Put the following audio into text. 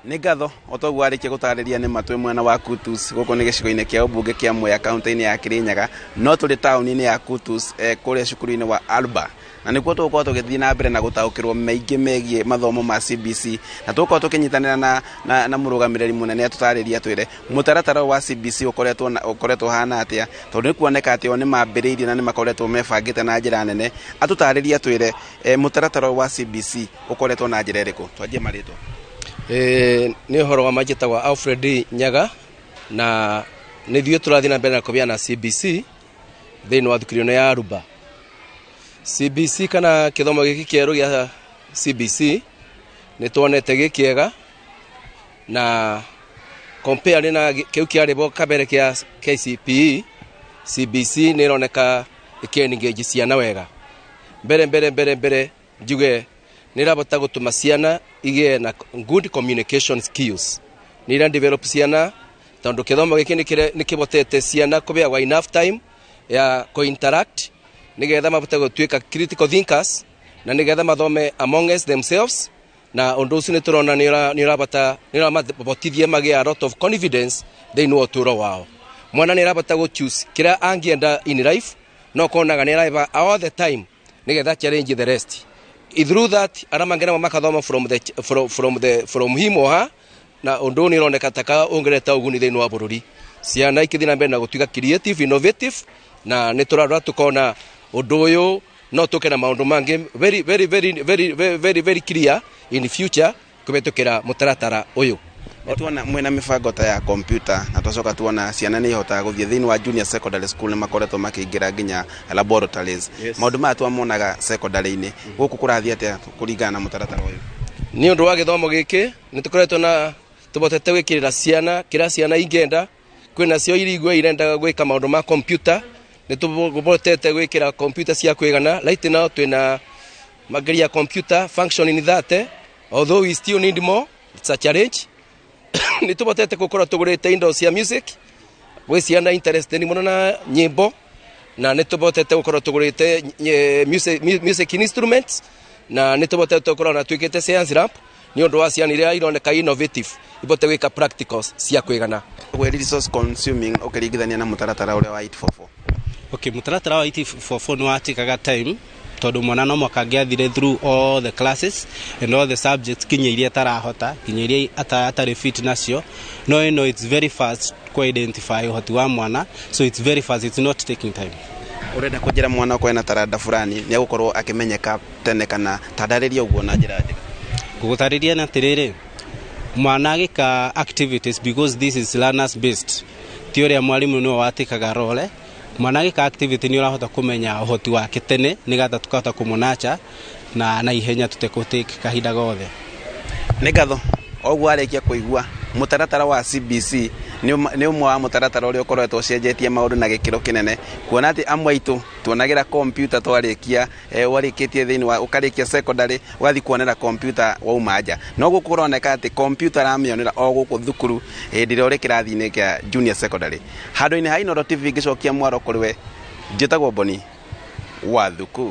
Nĩ ngatho otoguo arĩkia gũtarĩria nĩ matwe mwena wa Kutus gũkũ nĩ gĩcigo-inĩ kĩa ũmbunge kĩa Mwea kaunti-inĩ ya Kirinyaga, no tũrĩ taũni-inĩ ya Kutus kũrĩa cukuru-inĩ wa Alba, na nĩkuo tũgũkorwo tũgĩthiĩ na mbere na gũtaũkĩrwo maingĩ megiĩ mathomo ma CBC, na tũgũkorwo tũkĩnyitanĩra na mũrũgamĩrĩri mũnene atũtarĩria twĩre mũtaratara wa CBC ũkoretwo hana atĩa, tondũ nĩ kuoneka atĩ o nĩ mambĩrĩirie na nĩ makoretwo mebangĩte na njĩra nene. Atũtarĩria twĩre mũtaratara wa CBC ũkoretwo na njĩra ĩrĩkũ. Twanjie marĩtwa. Nĩ ũhoro wa majĩtagwa Alfred Nyaga, na nĩ thiĩ tũrathiĩ na mbere na kũbĩana CBC thĩinĩ wa thukuru ya Aruba. CBC kana kĩthomo gĩkĩ kĩerũ gĩa CBC nĩ tuonete gĩkĩega, na compare na kĩu kĩarĩ kabere kĩa KCPE, CBC nĩ ĩroneka ĩkĩengage ciana wega. Mbere njuge nĩ ĩrabota gũtũma ciana igĩe na good communication skills. Nĩ ĩra develop ciana, tondũ kĩthomo gĩkĩ nĩ kĩbotete ciana kũbeagwa enough time ya interact, nĩgetha mabote gũtuĩka critical thinkers, na nĩgetha mathome amongst themselves, na ũndũ ũcio nĩ tũrona nĩ ũramabotithia magĩe a lot of confidence thĩinĩ wa ũtũũro wao. Mwana nĩ arabota gũ-choose kĩrĩa angĩenda in life, no konaga nĩ araiba all the time nĩgetha challenge the rest. Through that aramangena makathoma from him or her, na ũndũ nĩ ũroneka taka ongereta ũguni thĩinĩ wa bũrũri. Ciana ikĩthiĩ na mbere na gũtuĩka creative, innovative, na nĩ tũrarora tukona ũndũ ũyũ no tũke na maũndũ mangĩ very clear in future kũbĩtũkĩra mũtaratara ũyũ. Tuona mwena mĩbango ta ya computer, na tũcoka tuona ciana nĩ ihotaga gũthiĩ thĩinĩ wa junior secondary school, nĩ makoretwo makĩingĩra nginya laboratories. Maũndũ maya twamonaga secondary-inĩ gũkũ kũrathiĩ atĩa kũringana na mũtaratara ũyũ? Nĩ ũndũ wa gĩthomo gĩkĩ nĩ tũkoretwo na tũbotete gwĩkĩrĩra ciana kĩrĩa ciana ingĩenda. Kwĩna cio irigwe irenda gwĩka maũndũ ma computer, nĩ tũbotete gwĩkĩra computer cia kwĩgana. Right now twĩna mageria computer functioning that, although we still need more, it's a challenge. Nĩ tũbotete gũkorwo tũgũrĩte indo cia music gwĩ ciana interested mũno na nyĩmbo, na nĩ tũbotete gũkorwo tũgũrĩte music instruments, na nĩ tũbotete gũkorwo na twĩkĩte science lab nĩ ũndũ wa ciana iria ironeka innovative ibote gwĩka practicals cia kwĩgana. Where resource consuming ũkĩringithania na mũtaratara ũrĩa wa 844? Okay, mũtaratara wa 844 nĩ watĩkaga time, tondũ mwana no mwaka angĩathire through all the classes and all the subjects kinya iria tarahota, kinya iria atarĩ fit nacio. No it's very fast to identify ũhoti wa mwana, so it's very fast, it's not taking time. Urenda kũnjĩra mwana ũkorwo na taranda fulani nĩ agũkorwo akĩmenyeka tene, kana tandarĩria ũguo na njĩra njega? Gũgũtarĩria na atĩrĩrĩ, mwana agĩka activities, because this is learners based, ti ũrĩa mwarimũ nĩwe watĩkaga role. Mwana agĩka activity nĩ ũrahota kũmenya ũhoti wake tene, nĩgetha tũkahota kũmũnacha na ihenya tũtekũtake kahinda gothe. Nĩ ngatho oguo arĩkia kũigua mũtaratara wa CBC nĩ ũmwe wa mũtaratara ũrĩa ũkoretwo ũcenjetie maũndũ na gĩkĩro kĩnene, kuona atĩ amwe aitũ tuonagĩra computer twarĩkia warĩkĩtie thĩinĩ wa ũkarĩkia secondary ũgathiĩ kuonera computer wauma nja, no gũkũ kũroneka atĩ computer ramĩonera o gũkũ thukuru hĩndĩ ĩrĩa ũrĩ kĩrathi-inĩ kĩa junior secondary. Handũ-inĩ ha Inooro TV ngĩcokia mwaro kũrĩ we, njĩtagwo Boni wa Thuku.